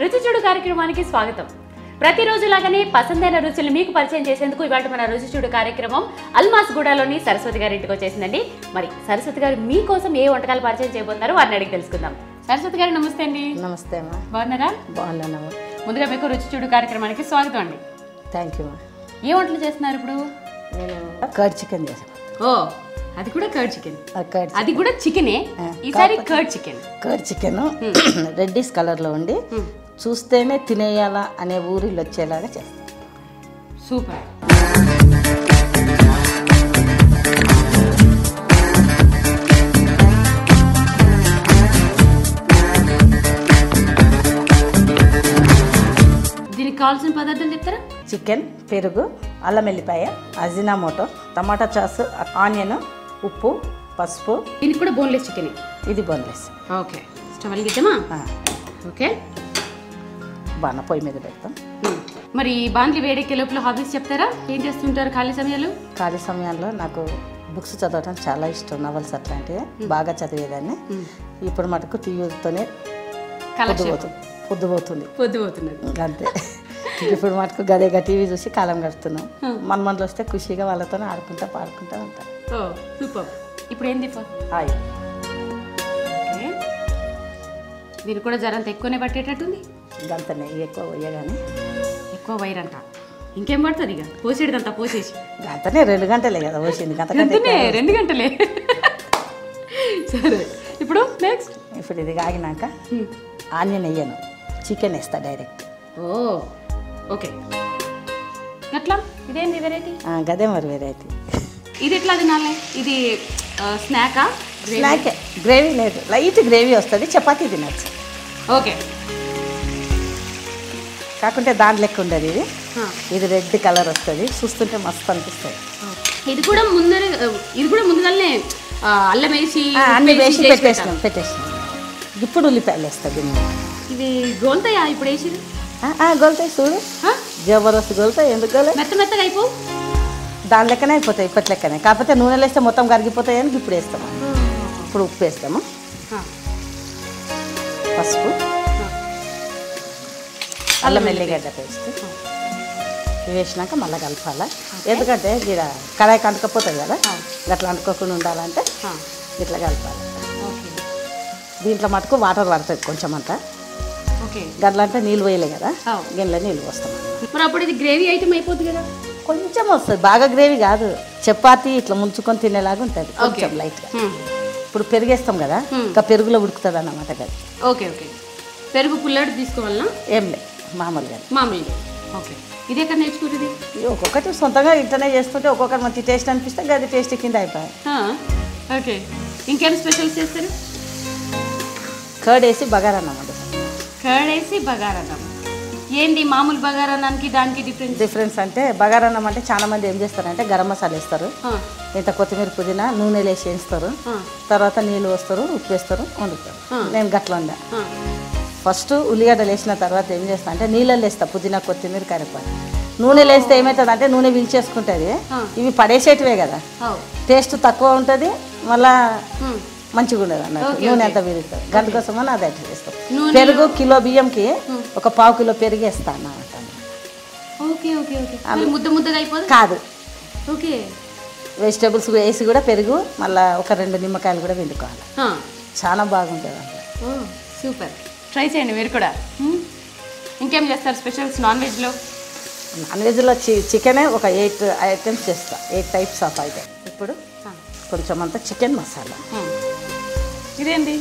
రుచి చూడు కార్యక్రమానికి స్వాగతం. ప్రతిరోజు లాగానే పసందైన రుచులు మీకు పరిచయం చేసేందుకు ఇవాళ మన రుచి చూడు కార్యక్రమం అల్మాస్ గూడలోని సరస్వతి గారి ఇంటికి వచ్చేసిందండి. మరి సరస్వతి గారు మీకోసం ఏ వంటకాలు పరిచయం చేయబోతున్నారో వారిని అడిగి తెలుసుకుందాం. సరస్వతి గారు నమస్తే అండి. నమస్తే అమ్మా. బాగున్నారా? బాగున్నానమ్మా. ముందుగా మీకు రుచి చూడు కార్యక్రమానికి స్వాగతం అండి. థ్యాంక్ యూ అమ్మా. ఏ వంటలు చేస్తున్నారు ఇప్పుడు? నేను కర్డ్ చికెన్ చేశాను. ఓ, అది కూడా కర్డ్ చికెన్. అది కూడా చికెనే, ఈసారి curd chicken. Curd chicken reddish కలర్లో ఉండి చూస్తేనే తినేయాలా అనే ఊరిలో వచ్చేలాగా చేస్తాను. సూపర్. దీనికి కావాల్సిన పదార్థాలు చెప్తారా? చికెన్, పెరుగు, అల్లం వెల్లిపాయ, అజినామోటో, టమాటా చాసు, ఆనియన్, ఉప్పు, పసుపు. దీనికి కూడా బోన్లెస్ చికెన్. ఇది బోన్లెస్. ఓకే, స్టవ్ వెలిగిద్దామా? ఓకే, బాగా పొయ్యి మీద పెడతాం. మరి బాండ్లీ వేడెక్కే లోపల హాబీస్ చెప్తారా? ఏం చేస్తుంటారు ఖాళీ సమయాలు? ఖాళీ సమయాల్లో నాకు బుక్స్ చదవడం చాలా ఇష్టం. నవల్స్ అట్లాంటివి బాగా చదివేదాన్ని. ఇప్పుడు మటుకు టీవీతోనే పొద్దుపోతున్నది అంతే. ఇప్పుడు మటుకు గదేగా టీవీ చూసి కాలం గడుపుతున్నాం. మనమన్లు వస్తే ఖుషిగా వాళ్ళతో ఆడుకుంటా పాడుకుంటా ఉంటాం. సూపర్. ఇప్పుడు ఏంది హాయ్. దీనికి కూడా జరంత ఎక్కువనే పట్టేటట్టుంది. గంతనే ఎక్కువ పోయగానే ఎక్కువ వైరంట. ఇంకేం పడుతుంది ఇక పోసేటిదంతా పోసేసి. గంతనే 2 గంటలే కదా పోసింది. గంటనే 2 గంటలే. సరే, ఇప్పుడు నెక్స్ట్. ఇప్పుడు ఇది ఆగినాక ఆనియన్ వేయను, చికెన్ వేస్తా డైరెక్ట్. ఓ ఓకే. ఎట్లా? ఇదేంది వెరైటీ? గదే మరి వెరైటీ. ఇది ఎట్లా తినాలి? ఇది స్నాకా? స్నాకే. గ్రేవీ లేదు, లైట్ గ్రేవీ వస్తుంది. చపాతీ తినచ్చు. ఓకే. కాకుంటే దాని లెక్క ఉండదు ఇది. ఇది రెడ్ కలర్ వస్తుంది, చూస్తుంటే మస్తు అనిపిస్తుంది. ఇది కూడా ముందుగానే అల్లం వేసి అన్ని వేసి పెట్టేసినాం. ఇప్పుడు ఉల్లిపాయలు వేస్తుంది దీన్ని. ఇది గోల్తాయా ఇప్పుడు వేసి? గోల్తాయి చూడు, జబర్దస్త్ గోల్తాయి. ఎందుకు గోలే? మెత్తగా అయిపో. దాని లెక్కనే అయిపోతాయి, ఇప్పటి లెక్కనే. కాకపోతే నూనెలు వేస్తే మొత్తం కరిగిపోతాయి అని ఇప్పుడు వేస్తాము. ఇప్పుడు ఉప్పు వేస్తాము, పసుపు, అల్లం వెల్లిగడ్డ పేస్ట్ వేసినాక మళ్ళీ కలపాలి. ఎందుకంటే ఇక్కడ కడాయికి అంటుకపోతుంది కదా, గట్లా అంటుకోకుండా ఉండాలంటే ఇట్లా కలపాలి. దీంట్లో మటుకు వాటర్ పడుతుంది కొంచెం అంతా. గట్ల అంటే నీళ్ళు పోయలే కదా, గిన్నెలో నీళ్ళు పోస్తాం. మరి అప్పుడు ఇది గ్రేవీ ఐటమ్ అయిపోతుంది కదా? కొంచెం వస్తుంది, బాగా గ్రేవీ కాదు. చపాతీ ఇట్లా ముంచుకొని తినేలాగా ఉంటుంది కొంచెం లైట్గా. ఇప్పుడు పెరిగేస్తాం కదా, ఇంకా పెరుగులో ఉడుకుతుంది అన్నమాట కదా. Okay okay. పెరుగు పుల్లడి తీసుకోవాలన్నా? ఏం లేదు, మామూలుగా. ఓకే. ఇది ఎక్కడ నేర్చుకుంటుంది? ఒక్కొక్కటి సొంతంగా ఇంటనే చేస్తుంటే ఒక్కొక్కటి మంచి టేస్ట్ అనిపిస్తే అది టేస్ట్ కింద అయిపోయాయి. ఓకే. ఇంకేం స్పెషల్స్ చేస్తారు? కర్డ్ వేసి బగారన్నం. కర్డ్ వేసి బగారన్నం. ఏంటి మామూలు బగారన్నానికి దానికి డిఫరెన్స్ అంటే, బగారన్నం అంటే చాలా మంది ఏం చేస్తారంటే గరం మసాలా వేస్తారు, ఇంత కొత్తిమీర పుదీనా నూనెలు వేసి వేస్తారు, తర్వాత నీళ్ళు వస్తారు, ఉప్పు వేస్తారు, వండుతారు. నేను గట్ల వండా. ఫస్ట్ ఉల్లిగడ్డలు వేసిన తర్వాత ఏం చేస్తా అంటే నీళ్ళల్లో వేస్తా పుదీనా, కొత్తిమీర, కరివేపాకు. నూనెలు వేస్తే ఏమవుతుంది అంటే నూనె పీల్చేసుకుంటుంది. ఇవి పడేసేటివే కదా, టేస్ట్ తక్కువ ఉంటుంది, మళ్ళా మంచిగా ఉండదు అన్నట్టు. నూనె అంతా విరుగుతుంది. గంట కోసమని అది అట్లా చేస్తాం. పెరుగు కిలో బియ్యంకి 1/4 కిలో పెరుగు వేస్తా అన్నమాట. కాదు, వెజిటేబుల్స్ వేసి కూడా పెరుగు, మళ్ళీ ఒక 2 నిమ్మకాయలు కూడా పిండుకోవాలి. చాలా బాగుంటుంది. సూపర్. ట్రై చేయండి మీరు కూడా. ఇంకేం చేస్తారు స్పెషల్స్ నాన్ వెజ్లో? నాన్ వెజ్లో చికెనే ఒక 8 ఐటమ్స్ చేస్తా, 8 టైప్స్ ఆఫ్ ఐటమ్. ఇప్పుడు కొంచెం అంతా చికెన్ మసాలా. ఇదేంటి?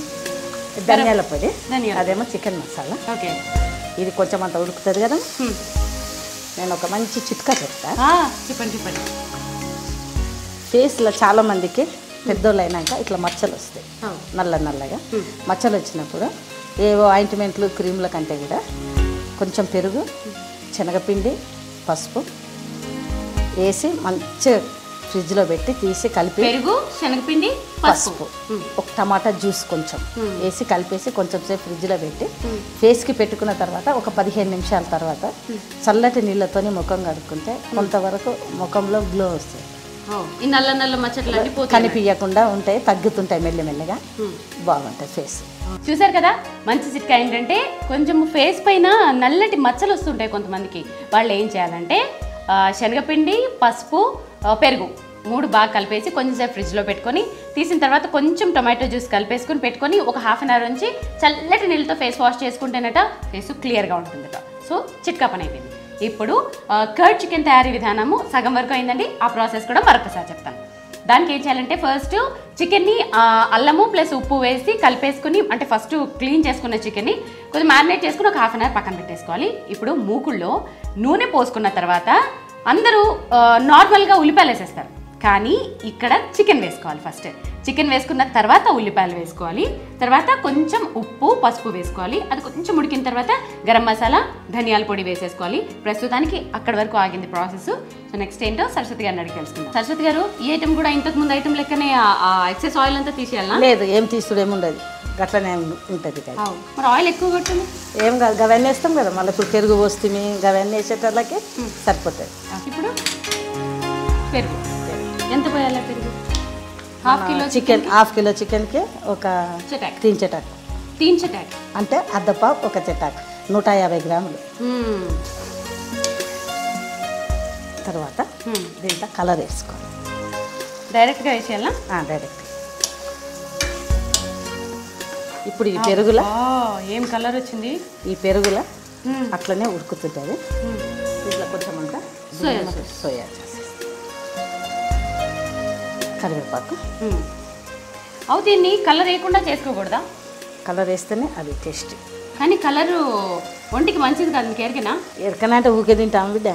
ధనియాల పొడి. అదేమో చికెన్ మసాలా. ఓకే. ఇది కొంచెం అంతా ఉడుకుతుంది కదా, నేను ఒక మంచి చిట్కా చెప్తా. చెప్పండి. ఫేస్లో చాలా మందికి పెద్దోళ్ళు అయినాక ఇట్లా మచ్చలు వస్తాయి, నల్లగా. మచ్చలు వచ్చినప్పుడు ఏవో ఆయింట్మెంట్లు, క్రీముల కంటే కూడా కొంచెం పెరుగు, శనగపిండి, పసుపు వేసి మంచిగా ఫ్రిడ్జ్లో పెట్టి తీసి కలిపి, పెరుగు, శనగపిండి, పసుపు, ఒక టమాటా జ్యూస్ కొంచెం వేసి కలిపేసి కొంచెం సేపు ఫ్రిడ్జ్లో పెట్టి ఫేస్కి పెట్టుకున్న తర్వాత ఒక 15 నిమిషాల తర్వాత చల్లటి నీళ్ళతోని ముఖం కడుక్కుంటే కొంతవరకు ముఖంలో గ్లో వస్తుంది. ఈ నల్ల నల్ల మచ్చట్లన్నీ కనిపించకుండా ఉంటాయి, తగ్గుతుంటాయి మెల్లమెల్లగా, బాగుంటుంది ఫేస్. చూసారు కదా, మంచి చిట్కా ఏంటంటే కొంచెం ఫేస్ పైన నల్లటి మచ్చలు వస్తుంటాయి కొంతమందికి. వాళ్ళు ఏం చేయాలంటే శనగపిండి, పసుపు, పెరుగు 3 బాగా కలిపేసి కొంచెంసేపు ఫ్రిడ్జ్లో పెట్టుకొని తీసిన తర్వాత కొంచెం టొమాటో జ్యూస్ కలిపేసుకుని పెట్టుకొని ఒక ½ అవర్ నుంచి చల్లటి నీళ్ళతో ఫేస్ వాష్ చేసుకుంటేనట ఫేస్ క్లియర్గా ఉంటుందట. సో చిట్కా పని అయిపోయింది. ఇప్పుడు కర్డ్ చికెన్ తయారీ విధానము సగం వరకు అయిందండి. ఆ ప్రాసెస్ కూడా మరొకసారి చెప్తాను. దానికి ఏం చేయాలంటే ఫస్ట్ చికెన్ని అల్లము ప్లస్ ఉప్పు వేసి కలిపేసుకుని, అంటే ఫస్ట్ క్లీన్ చేసుకున్న చికెన్ని కొంచెం మ్యారినేట్ చేసుకుని ఒక ½ అవర్ పక్కన పెట్టేసుకోవాలి. ఇప్పుడు మూకుల్లో నూనె పోసుకున్న తర్వాత అందరూ నార్మల్గా ఉల్లిపాయలు వేసేస్తారు, కానీ ఇక్కడ చికెన్ వేసుకోవాలి. ఫస్ట్ చికెన్ వేసుకున్న తర్వాత ఉల్లిపాయలు వేసుకోవాలి, తర్వాత కొంచెం ఉప్పు పసుపు వేసుకోవాలి. అది కొంచెం ఉడికిన తర్వాత గరం మసాలా, ధనియాల పొడి వేసేసుకోవాలి. ప్రస్తుతానికి అక్కడ వరకు ఆగింది ప్రాసెస్. సో నెక్స్ట్ ఏంటో సరస్వతి గారిని అడిగి తెలుసుకుందాం. సరస్వతి గారు, ఈ ఐటమ్ కూడా ఇంతకు ముందు ఐటమ్ లెక్కనే ఎక్సెస్ ఆయిల్ అంతా తీసేయాలా? లేదు, ఏం తీసుడు ఏముండదు, గట్లనే ఉంటుంది. మరి ఆయిల్ ఎక్కువ కొట్టింది ఏం కాదు, గవన్నీ వేస్తాం కదా, మళ్ళీ ఇప్పుడు పెరుగు పోస్తుంది, గవన్నీ వేసేటోళ్ళకి సరిపోతుంది. ఇప్పుడు పెరుగు ఎంత పోయాలా? పెరుగు ½ కిలో చికెన్, ½ కిలో చికెన్కి ఒక 3 చటాకు. 3 చటాకు అంటే అర్ధపావు ఒక చటాకు, 150 గ్రాములు. తర్వాత దీంట్లో కలర్ వేసుకోవాలి. డైరెక్ట్గా వేసేయాలా? డైరెక్ట్. ఇప్పుడు ఈ పెరుగుల ఏం కలర్ వచ్చింది? ఈ పెరుగుల అట్లనే ఉడుకుతుంటుంది. దీంట్లో కొంచెం అంతా సోయా కరివేపాకు. అవు దీన్ని కలర్ వేయకుండా చేసుకోకూడదా? కలర్ వేస్తేనే అది టేస్ట్. కానీ కలరు ఒంటికి మంచిది కాదు. మీకు ఎరికినా? ఎరకనా అంటే ఊకే తింటాం బిడ్డ,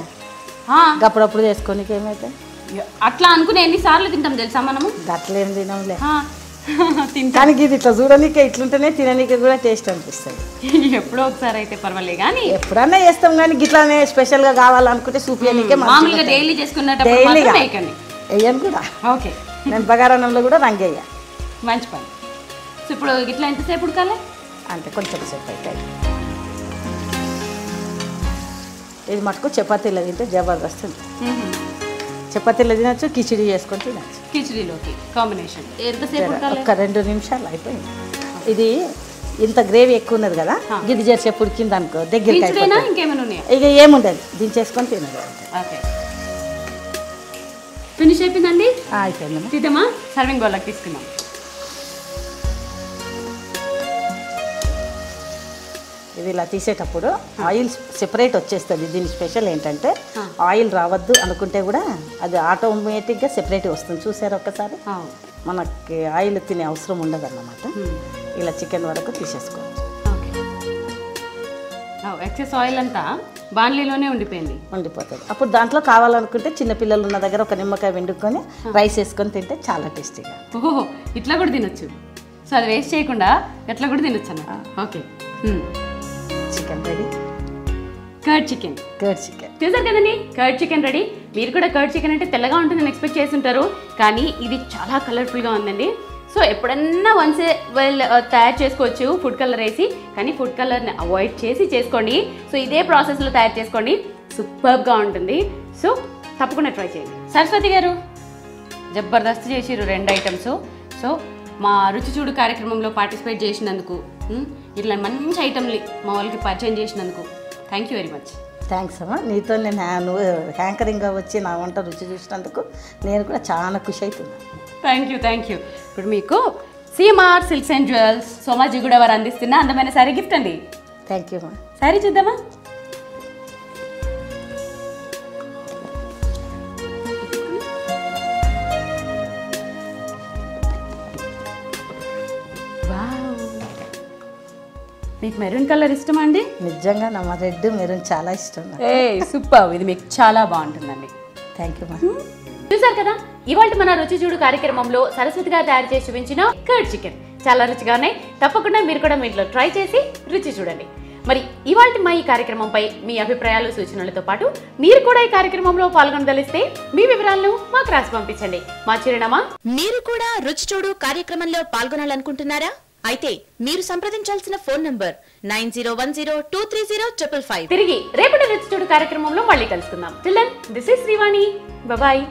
అప్పుడప్పుడు చేసుకోనికి ఏమైతే అట్లా అనుకుని ఎన్నిసార్లు తింటాం తెలుసా మనము? అట్లేం తినంలే, తినడానికి ఇది ఇట్లా చూడనీకే ఇట్లుంటేనే తిననీకే కూడా టేస్ట్ అనిపిస్తుంది. ఎప్పుడో ఒకసారి అయితే పర్వాలేదు, కానీ ఎప్పుడన్నా చేస్తాం. కానీ గిట్లానే స్పెషల్గా కావాలనుకుంటే సూపియనికే మామూలుగా డైలీ చేసుకున్నట్టు వేయను కూడా. ఓకే, నేను బగారన్నంలో కూడా రంగేయ. మంచి పని. సో ఇప్పుడు ఇట్లా ఎంతసేపు ఉడకాలి? అంటే కొంచెం సేపు అయితే. ఇది మటుకు చపాతీలో తింటే జబర్దస్త్ ఉంటుంది. చపాతీలో తినచ్చు, కిచిడి చేసుకొని తినచ్చు. కిచిడీలోకి కాంబినేషన్ ఎంతసేపు ఉడకాలి? ఒక 2 నిమిషాలు అయిపోయింది. ఇది ఇంత గ్రేవీ ఎక్కువ ఉన్నది కదా, గిది చేసేపు ఉడికింది అనుకో దగ్గరికి ఇంకేమైనా ఉన్నాయా? ఇక ఏముండదు, దించేసుకొని తినదు. ఓకే, ఫినిష్ అయిపోయిందండి. అయిపోయింది. తీద్దామా? సర్వింగ్ బౌల్లోకి తీసుకున్నాం. ఇది ఇలా తీసేటప్పుడు ఆయిల్ సెపరేట్ వచ్చేస్తుంది. దీని స్పెషల్ ఏంటంటే ఆయిల్ రావద్దు అనుకుంటే కూడా అది ఆటోమేటిక్గా సెపరేట్ వస్తుంది. చూసారు ఒక్కసారి, మనకి ఆయిల్ తినే అవసరం ఉండదు అన్నమాట. ఇలా చికెన్ వరకు తీసేసుకోవచ్చు. ఎక్సెస్ ఆయిల్ అంతా బాండ్లీలోనే ఉండిపోతుంది. అప్పుడు దాంట్లో కావాలనుకుంటే చిన్నపిల్లలు ఉన్న దగ్గర ఒక నిమ్మకాయ వండుకొని రైస్ వేసుకొని తింటే చాలా టేస్టీగా. ఓహో, ఇట్లా కూడా తినొచ్చు. సో అది వేస్ట్ చేయకుండా ఎట్లా కూడా తినొచ్చు అన్న. Okay, chicken ready. Curd chicken చూసారు కదండి, కర్డ్ చికెన్ రెడీ. మీరు కూడా కర్డ్ చికెన్ అంటే తెల్లగా ఉంటుందని ఎక్స్పెక్ట్ చేస్తుంటారు, కానీ ఇది చాలా కలర్ఫుల్గా ఉందండి. సో ఎప్పుడన్నా వన్సే తయారు చేసుకోవచ్చు ఫుడ్ కలర్ వేసి, కానీ ఫుడ్ కలర్ని అవాయిడ్ చేసి చేసుకోండి. సో ఇదే ప్రాసెస్లో తయారు చేసుకోండి, సూపర్గా ఉంటుంది. సో తప్పకుండా ట్రై చేయండి. సరస్వతి గారు జబర్దస్త్ చేసిర్రు 2 ఐటమ్స్. సో మా రుచి చూడు కార్యక్రమంలో పార్టిసిపేట్ చేసినందుకు, ఇట్లా మంచి ఐటమ్ని మా వాళ్ళకి పరిచయం చేసినందుకు thank you very much. Thanks అమ్మా. నీతో నేను హ్యాంకరింగ్గా వచ్చి నా వంట రుచి చూసినందుకు నేను కూడా చాలా ఖుషి అవుతున్నాను. Thank you. ఇప్పుడు మీకు CMR silks and jewels Somajiguda వారు అందిస్తున్న అందమైన శారీ గిఫ్ట్ అండి. థ్యాంక్ యూ అమ్మా. శారీ చూద్దామా? మీకు మెరూన్ కలర్ ఇష్టమా అండి? నిజంగా నా రెడ్ మెరూన్ చాలా ఇష్టం. సూపర్, ఇది మీకు చాలా బాగుంటుందండి. Thank you. చూసారు కదా, ఇవాళ మన రుచి చూడు కార్యక్రమంలో సరస్వతి గారు తయారు చేసి చూపించిన కర్డ్ చికెన్ చాలా రుచిగా ఉన్నాయి. తప్పకుండా మీరు కూడా మీ ఇంట్లో ట్రై చేసి రుచి చూడండి. మరి ఇవాళ మా ఈ కార్యక్రమంపై మీ అభిప్రాయాలు సూచనలతో పాటు మీరు కూడా ఈ కార్యక్రమంలో పాల్గొనదలిస్తే మీ వివరాలను మాకు రాసి పంపించండి. మా చిరునామా. మీరు కూడా రుచి చూడు కార్యక్రమంలో పాల్గొనాలనుకుంటున్నారా? అయితే మీరు సంప్రదించాల్సిన ఫోన్ నంబర్ 9010230555. తిరిగి రేపటి రుచి చూడు కార్యక్రమంలో మళ్ళీ కలుసుకుందాం. Till then this is Srivani. Bye.